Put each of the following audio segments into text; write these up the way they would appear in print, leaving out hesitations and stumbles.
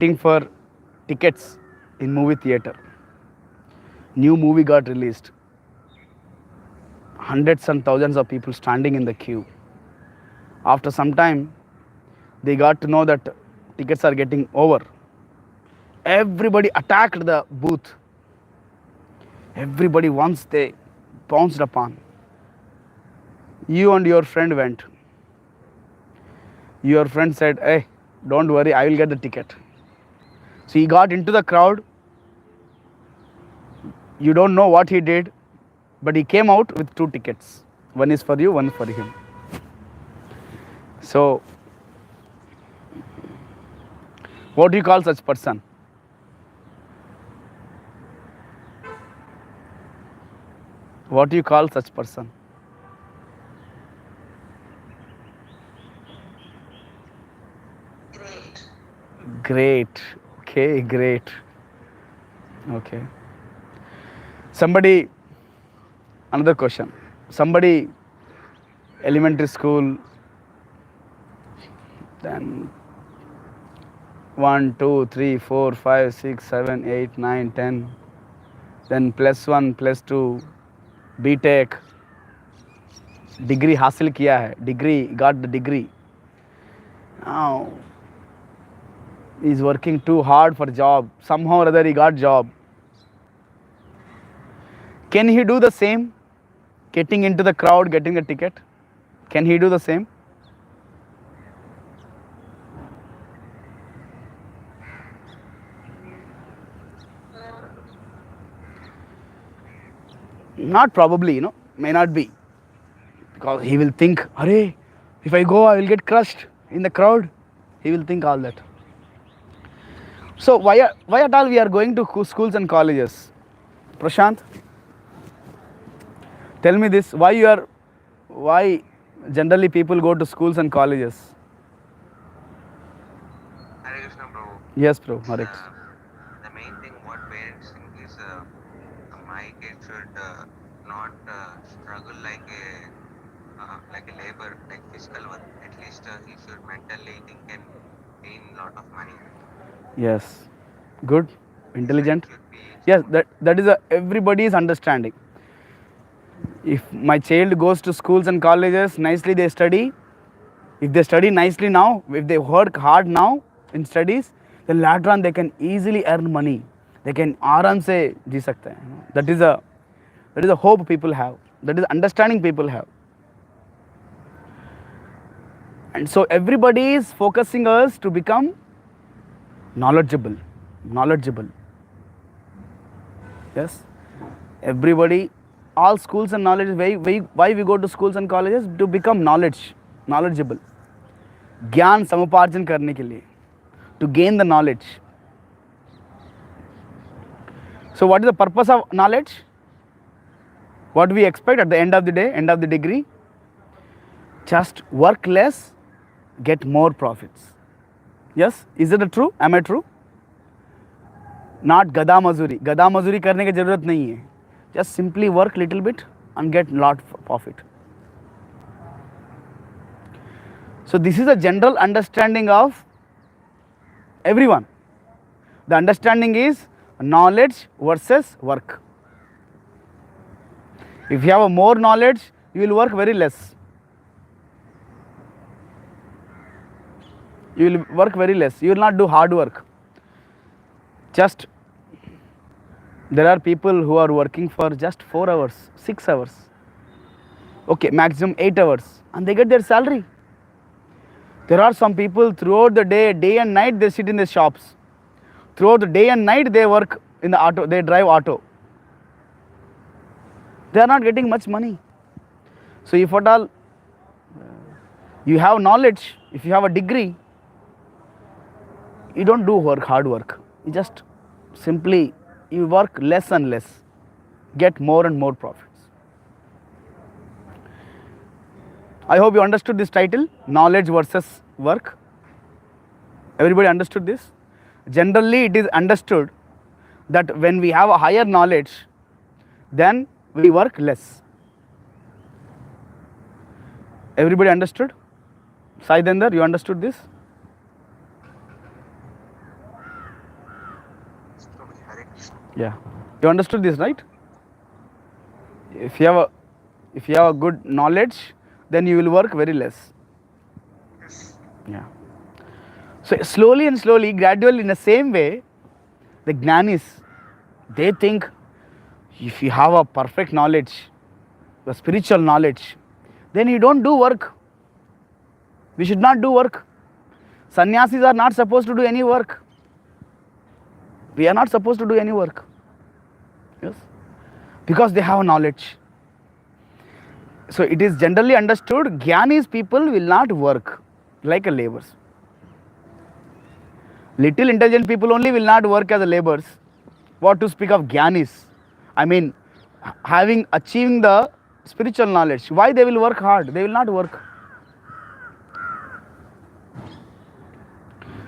waiting for tickets in movie theater. New movie got released. Hundreds and thousands of people standing in the queue. After some time, they got to know that tickets are getting over. Everybody attacked the booth. Everybody, once they pounced upon. You and your friend went. Your friend said, "Hey, don't worry, I will get the ticket." So he got into the crowd. You don't know what he did, but he came out with 2 tickets. One is for you, one for him. So, what do you call such person? What do you call such person? Great. Okay, great. Okay. Somebody, another question. Somebody, elementary school, then 1, 2, 3, 4, 5, 6, 7, 8, 9, 10, then +1, +2, B.Tech, degree हासिल किया है, degree, got the degree. Now, he's working too hard for job. Somehow or other he got job. Can he do the same? Getting into the crowd, getting a ticket? Can he do the same? Not probably, may not be. Because he will think, "Arey, if I go, I will get crushed in the crowd." He will think all that. So why at all we are going to schools and colleges? Prashant, tell me this. Why generally people go to schools and colleges? Hare Krishna, Prabhu. Yes, bro. Hare Krishna. The main thing what parents think is my kid should not struggle like a labor, like physical work. At least he should mentally think and gain lot of money. Yes. Good. Intelligent. Should be Yes, that is everybody's understanding. If my child goes to schools and colleges, nicely they study. If they study nicely now, if they work hard now in studies, then later on they can easily earn money. They can आराम से जी सकते हैं. That is a hope people have. That is understanding people have. And so everybody is focusing us to become knowledgeable. Yes. Everybody, all schools and knowledge. Why we go to schools and colleges? To become knowledgeable. ज्ञान समुपार्जन करने के लिए. To gain the knowledge. So what is the purpose of knowledge? What we expect at the end of the day, end of the degree? Just work less, get more profits. Yes, is it true? Am I true? Not गधा मजूरी करने की जरूरत नहीं है. Just simply work little bit and get lot of profit. So this is a general understanding of everyone. The understanding is knowledge versus work. If you have a more knowledge, you will work very less. You will work very less. You will not do hard work. Just there are people who are working for just 4 hours, 6 hours. Okay, maximum 8 hours, and they get their salary. There are some people throughout the day and night, they sit in the shops. Throughout the day and night, they work in the auto, they drive auto. They are not getting much money. So if at all you have knowledge, if you have a degree, you don't do hard work. You just simply, you work less and less, get more and more profits. I hope you understood this title, knowledge versus work. Everybody understood this? Generally, it is understood that when we have a higher knowledge, then we work less. Everybody understood? Saidendra, you understood this? Hare Krishna. Yeah. You understood this, right? If you have a if you have a good knowledge, then you will work very less. Yes. Yeah. So slowly and slowly, gradually, in the same way, the jnanis, they think if you have a perfect knowledge, the spiritual knowledge, then you don't do work. We should not do work. Sannyasis are not supposed to do any work. We are not supposed to do any work. Yes. Because they have knowledge. So it is generally understood Gyanis people will not work like a laborers. Little intelligent people only will not work as a laborers. What to speak of Gyanis? I mean, having achieving the spiritual knowledge. Why they will work hard? They will not work.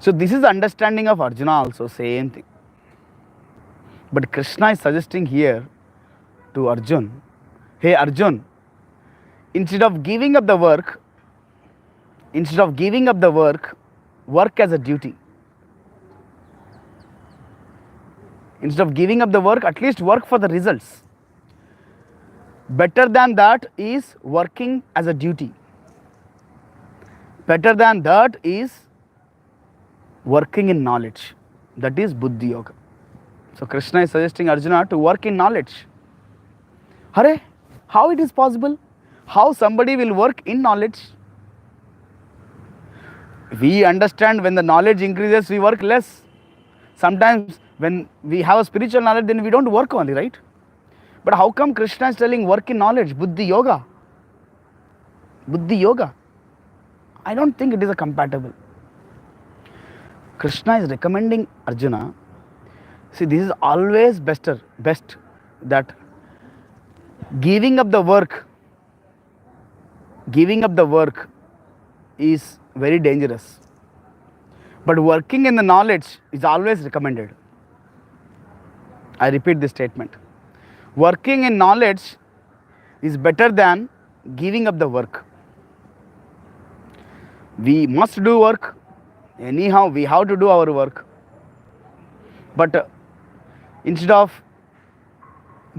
So this is the understanding of Arjuna also, same thing. But Krishna is suggesting here to Arjun, hey Arjun, instead of giving up the work, instead of giving up the work as a duty. Instead of giving up the work, at least work for the results. Better than that is working as a duty. Better than that is working in knowledge. That is Buddhi Yoga. So Krishna is suggesting Arjuna to work in knowledge. Hare, how it is possible? How somebody will work in knowledge? We understand when the knowledge increases, we work less. Sometimes when we have a spiritual knowledge, then we don't work only, right? But how come Krishna is telling work in knowledge, Buddhi Yoga? Buddhi Yoga. I don't think it is a compatible. Krishna is recommending Arjuna. See, this is always best that giving up the work is very dangerous. But working in the knowledge is always recommended. I repeat this statement. Working in knowledge is better than giving up the work. We must do work. Anyhow, we have to do our work. But instead of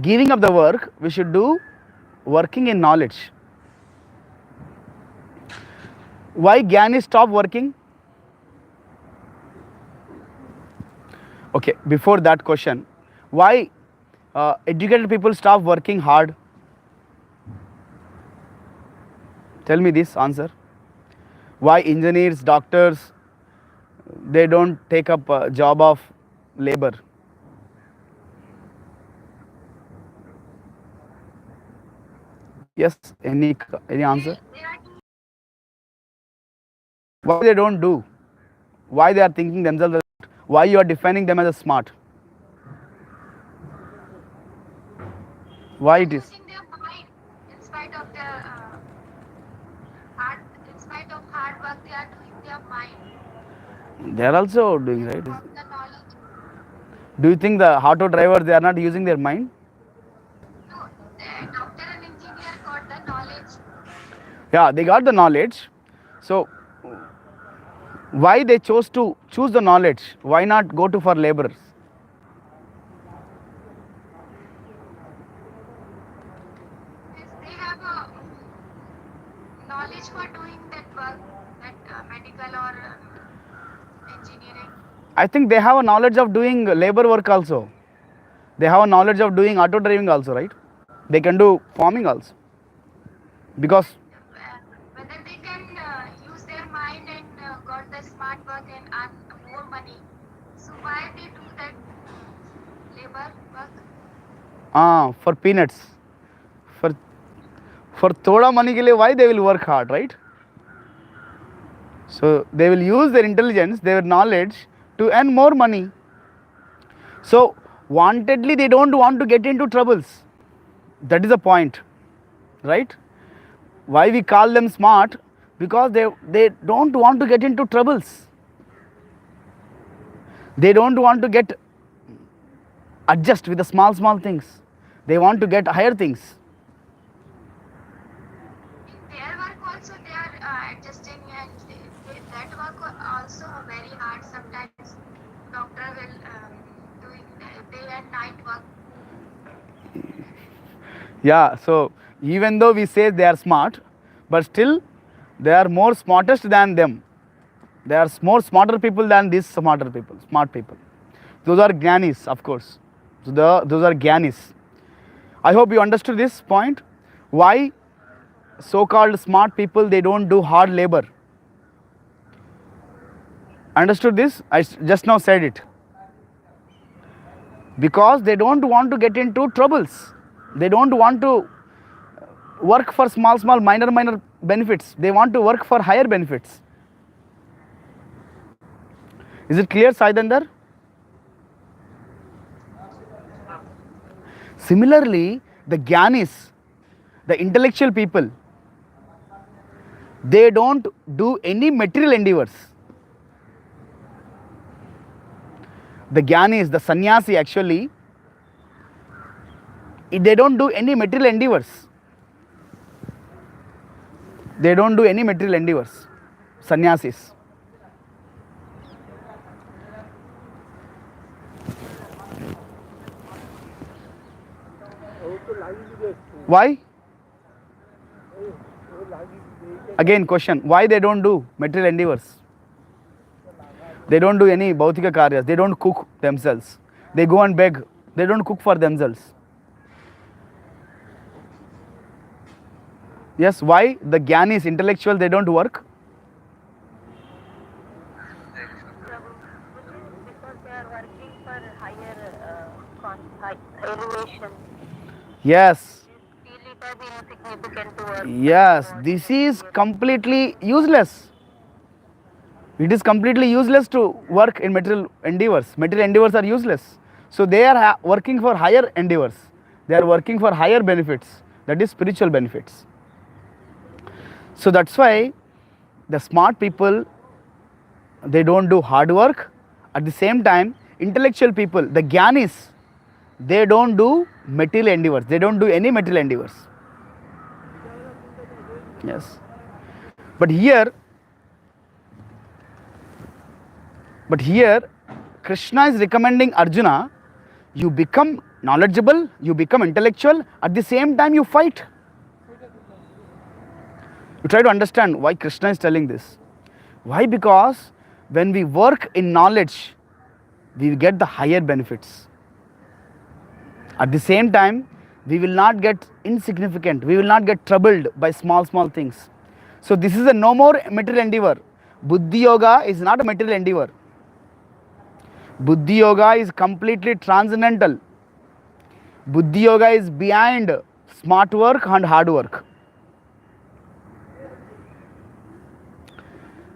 giving up the work, we should do working in knowledge. Why Gyani stop working? Okay, before that question, why educated people stop working hard? Tell me this answer. Why engineers, doctors, they don't take up a job of labor? Yes, any answer? Why they don't do? Why they are thinking themselves? Why you are defining them as a smart? Why it is? Using their mind in spite of their hard, in spite of hard work, they are doing their mind. They are also doing, They right? got the knowledge. Do you think the auto drivers they are not using their mind? No, the doctor and engineer got the knowledge. Yeah, they got the knowledge. So why they chose to choose the knowledge? Why not go to for laborers? Yes, they have a knowledge for doing that work, that medical or engineering. I think they have a knowledge of doing labor work also. They have a knowledge of doing auto driving also, right? They can do farming also. Because Whether they can use their mind and got the smart work and earn more money, so why they do that labor work? for peanuts, for for thoda money ke liye, why they will work hard, right? So they will use their intelligence, their knowledge to earn more money. So wantedly they don't want to get into troubles. That is the point, right? Why we call them smart? Because they don't want to get into troubles. They don't want to get adjust with the small things. They want to get higher things. In their work also they are adjusting, and that work also very hard. Sometimes doctor will doing night work. Yeah, so even though we say they are smart, but still they are more smartest than them. There are more smarter people than these smarter people, smart people. Those are Gyanis, of course. So those are Gyanis. I hope you understood this point. Why so-called smart people, they don't do hard labor. Understood this? I just now said it. Because they don't want to get into troubles. They don't want to work for small, minor benefits. They want to work for higher benefits. Is it clear, Saidandar? Similarly, the Gyanis, the intellectual people, they don't do any material endeavors. The Gyanis, the sannyasi actually, they don't do any material endeavors. They don't do any material endeavors. Sannyasis. Why? Again question, why they don't do material endeavors? They don't do any bhautika karyas. They don't cook themselves. They go and beg. They don't cook for themselves. Yes, why the Gyanis, intellectual, they don't work? Because they are working for higher elevation. Yes. Feel it as insignificant to work. Yes, this is completely useless. It is completely useless to work in material endeavors. Material endeavors are useless. So they are working for higher endeavors. They are working for higher benefits. That is spiritual benefits. So that's why the smart people, they don't do hard work. At the same time, intellectual people, the Gyanis, they don't do material endeavors. They don't do any material endeavors. Yes. But here, Krishna is recommending Arjuna, you become knowledgeable, you become intellectual, at the same time you fight. You try to understand why Krishna is telling this. Why? Because when we work in knowledge, we get the higher benefits. At the same time, we will not get insignificant. We will not get troubled by small things. So this is a no more material endeavor. Buddhi yoga is not a material endeavor. Buddhi yoga is completely transcendental. Buddhi yoga is beyond smart work and hard work.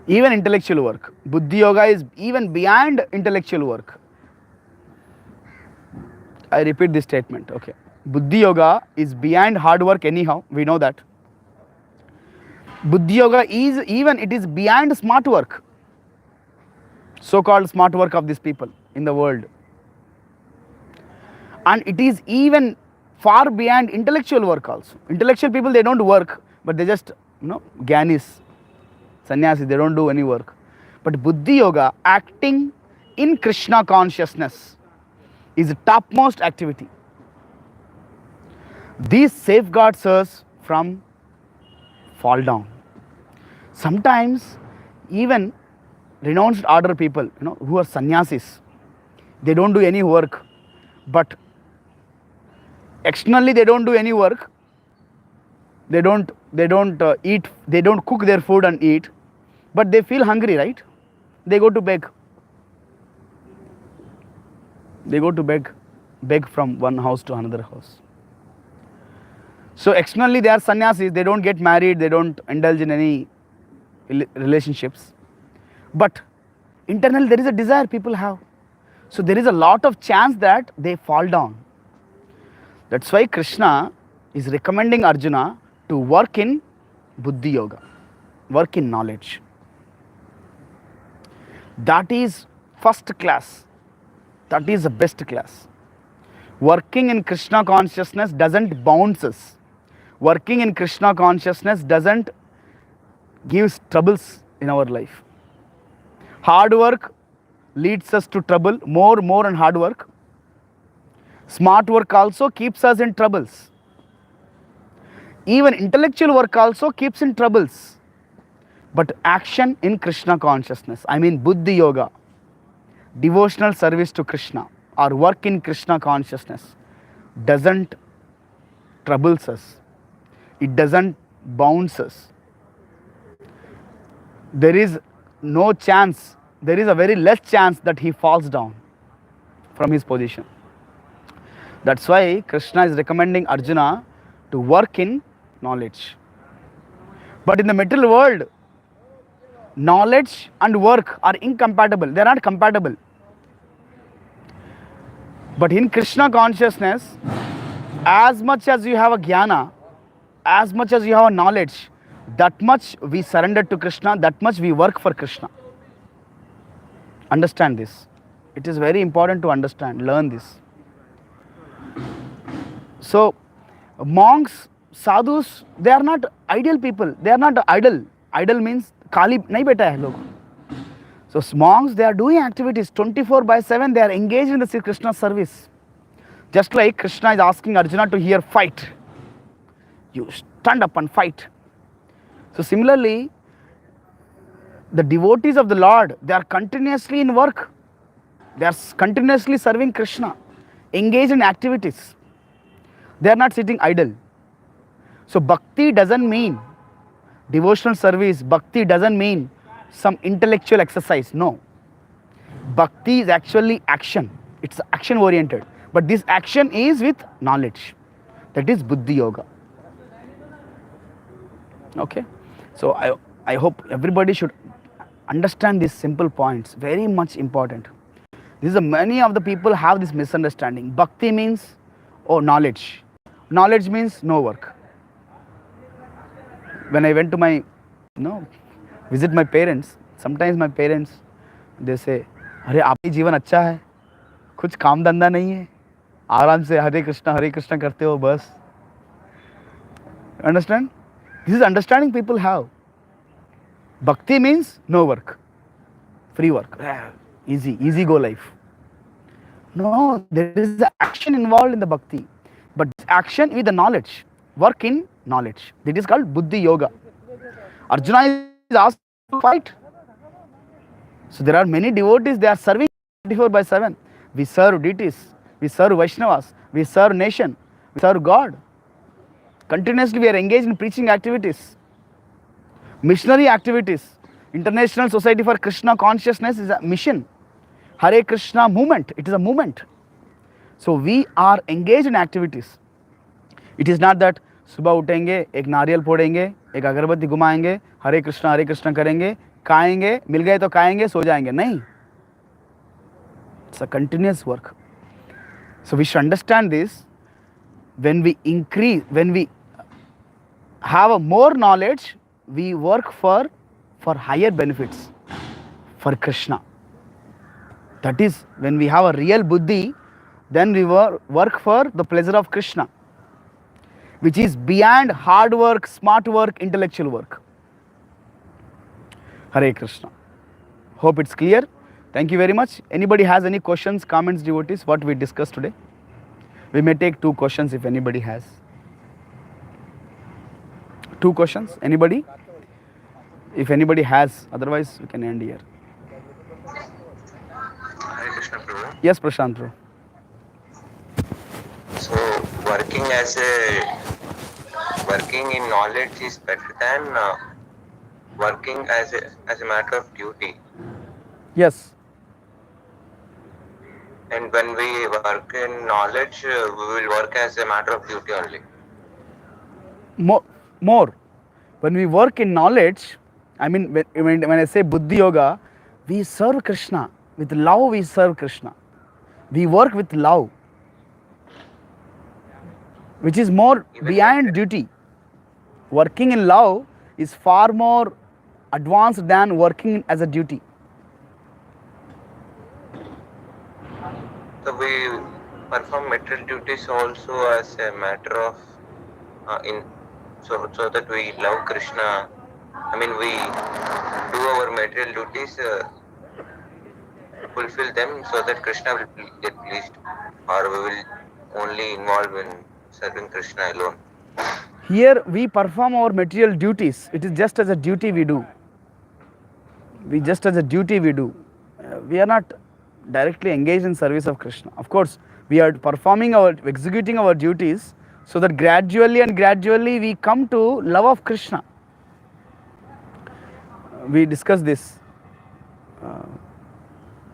Even intellectual work. Buddhi yoga is even beyond intellectual work. I repeat this statement, okay. Buddhi yoga is beyond hard work anyhow, we know that. Buddhi yoga is even, it is beyond smart work. So-called smart work of these people in the world. And it is even far beyond intellectual work also. Intellectual people, they don't work, but they just, Gyanis, sannyasis, they don't do any work. But Buddhi yoga, acting in Krishna consciousness, is a topmost activity. This safeguards us from fall down. Sometimes even renounced order people, who are sannyasis, they don't do any work, but externally they don't do any work. They don't eat, they don't cook their food and eat, but they feel hungry, right? They go to beg. They go to beg from one house to another house. So externally they are sannyasis, they don't get married, they don't indulge in any relationships. But internally there is a desire people have. So there is a lot of chance that they fall down. That's why Krishna is recommending Arjuna to work in Buddhi yoga, work in knowledge. That is first class. That is the best class. Working in Krishna consciousness doesn't bounce us. Working in Krishna consciousness doesn't give troubles in our life. Hard work leads us to trouble, more and hard work. Smart work also keeps us in troubles. Even intellectual work also keeps in troubles. But action in Krishna consciousness, I mean Buddhi Yoga, devotional service to Krishna or work in Krishna consciousness doesn't troubles us. It doesn't bounce us. There is no chance, there is a very less chance that he falls down from his position. That's why Krishna is recommending Arjuna to work in knowledge. But in the material world, knowledge and work are incompatible. They are not compatible. But in Krishna consciousness, as much as you have a jnana, as much as you have a knowledge, that much we surrender to Krishna, that much we work for Krishna. Understand this. It is very important to understand, learn this. So, monks, sadhus, they are not ideal people. They are not idle. Idle means kali nahi beta hai log. So monks, they are doing activities 24/7. They are engaged in the Sri Krishna service. Just like Krishna is asking Arjuna to hear fight. You stand up and fight. So similarly, the devotees of the Lord, they are continuously in work. They are continuously serving Krishna, engaged in activities. They are not sitting idle. So bhakti doesn't mean devotional service. Bhakti doesn't mean some intellectual exercise. No. Bhakti is actually action. It's action oriented. But this action is with knowledge. That is Buddhi Yoga. Okay. So I hope everybody should understand these simple points. Very much important. This is many of the people have this misunderstanding. Bhakti means, oh, knowledge. Knowledge means no work. When I went to visit my parents, sometimes my parents, they say, अरे आपकी जीवन अच्छा है, कुछ काम धंधा नहीं है, आराम से हरे कृष्णा करते हो बस. Understand? This is understanding people have. Bhakti means no work, free work, easy go life. No, there is action involved in the bhakti, but action with the knowledge, work in knowledge. That is called Buddhi Yoga. Arjuna is asked to fight. So there are many devotees, they are serving 24/7. We serve deities, we serve Vaishnavas, we serve nation, we serve God. Continuously we are engaged in preaching activities, missionary activities. International Society for Krishna Consciousness is a mission. Hare Krishna movement, it is a movement. So we are engaged in activities. It is not that सुबह उठेंगे, एक नारियल फोड़ेंगे, एक अगरबत्ती घुमाएंगे, हरे कृष्णा करेंगे, खाएंगे, मिल गए तो खाएंगे, सो जाएंगे. नहीं. It's a continuous work. So we should understand this. When we have a more knowledge, we work for higher benefits, for Krishna. That is, when we have a real buddhi, then we work for the pleasure of Krishna, which is beyond hard work, smart work, intellectual work. Hare Krishna. Hope it's clear. Thank you very much. Anybody has any questions, comments, devotees, what we discussed today? We may take 2 questions if anybody has. 2 questions, anybody? If anybody has, otherwise we can end here. Hare Krishna Prabhu. Yes, Prashant Prabhu. So working in knowledge is better than working as a matter of duty. Yes. And when we work in knowledge, we will work as a matter of duty only. More. When we work in knowledge, I mean, when I say Buddhi Yoga, we serve Krishna. With love, we serve Krishna. We work with love, which is more beyond duty. Working in love is far more advanced than working as a duty. So we perform material duties also as a matter of so that we love Krishna. I mean, we do our material duties, fulfill them so that Krishna will get pleased, or we will only involved in serving Krishna alone. Here we perform our material duties. It is just as a duty we do. We just as a duty we do. We are not directly engaged in service of Krishna. Of course, we are executing our duties so that gradually we come to love of Krishna. We discussed this.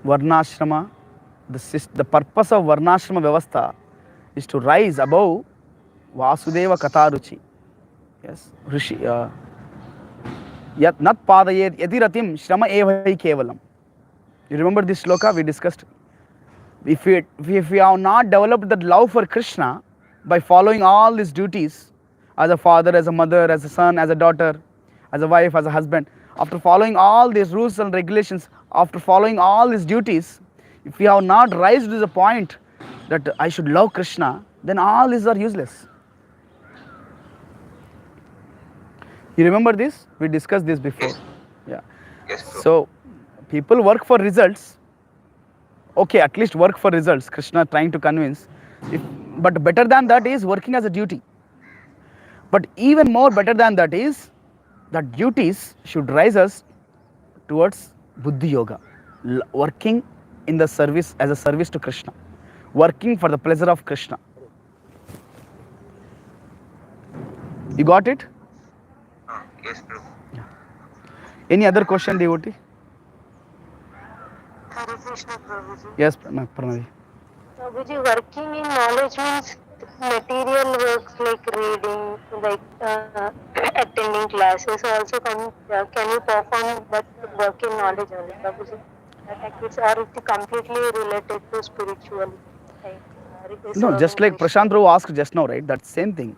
Varnashrama, the purpose of Varnashrama Vyavastha is to rise above Vasudeva Kataruchi. Yes, Rishi. Yat nat padayet yadiratim shrama evai kevalam. You remember this sloka we discussed? If we have not developed that love for Krishna by following all these duties as a father, as a mother, as a son, as a daughter, as a wife, as a husband, after following all these rules and regulations, after following all these duties, if we have not raised to the point that I should love Krishna, then all these are useless. You remember this? We discussed this before. Yes. Yeah. Yes, true. So people work for results. Okay, at least work for results. Krishna trying to convince. But better than that is working as a duty. But even more better than that is that duties should rise us towards Buddhi Yoga. Working in the service as a service to Krishna. Working for the pleasure of Krishna. You got it? Yes, true. Any other question, devotee? Hare Krishna, Prabhuji. Yes, Pranavi. Prabhuji, working in knowledge means material works like reading, like attending classes. Also, can you perform that work in knowledge only, Prabhuji? That activities are it completely related to spiritual? Like, No, just like Prashant Prabhu asked just now, right? That same thing.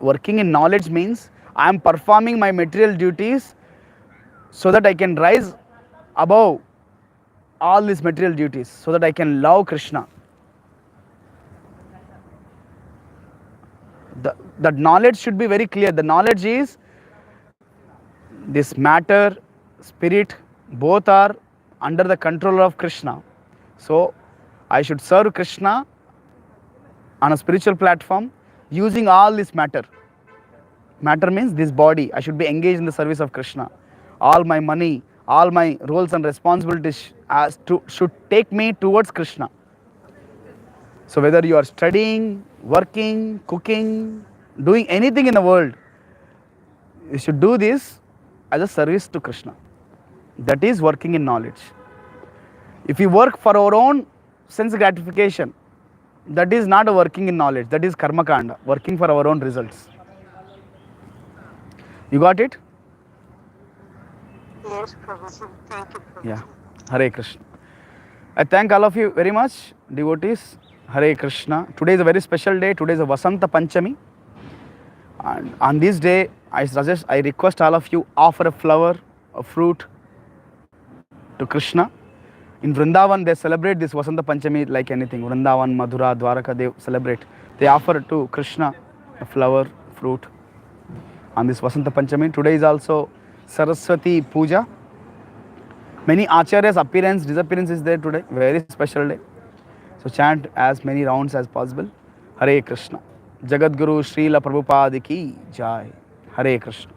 Working in knowledge means I am performing my material duties so that I can rise above all these material duties, so that I can love Krishna. That knowledge should be very clear. The knowledge is this matter, spirit, both are under the control of Krishna. So I should serve Krishna on a spiritual platform using all this matter. Matter means this body. I should be engaged in the service of Krishna. All my money, all my roles and responsibilities should take me towards Krishna. So whether you are studying, working, cooking, doing anything in the world, you should do this as a service to Krishna. That is working in knowledge. If we work for our own sense gratification, that is not a working in knowledge. That is karma kanda, working for our own results. You got it? Yes, Prabhuji. Thank you, Prabhuji. Yeah. Hare Krishna. I thank all of you very much, devotees. Hare Krishna. Today is a very special day. Today is a Vasanta Panchami. And on this day, I request all of you offer a flower, a fruit to Krishna. In Vrindavan, they celebrate this Vasanta Panchami like anything. Vrindavan, Madhura, Dwaraka, they celebrate. They offer to Krishna a flower, fruit on this Vasanta Panchami. Today is also Saraswati Puja. Many acharyas' appearance, disappearance is there today. Very special day. So chant as many rounds as possible. Hare Krishna. Jagadguru Srila Prabhupada ki Jai. Hare Krishna.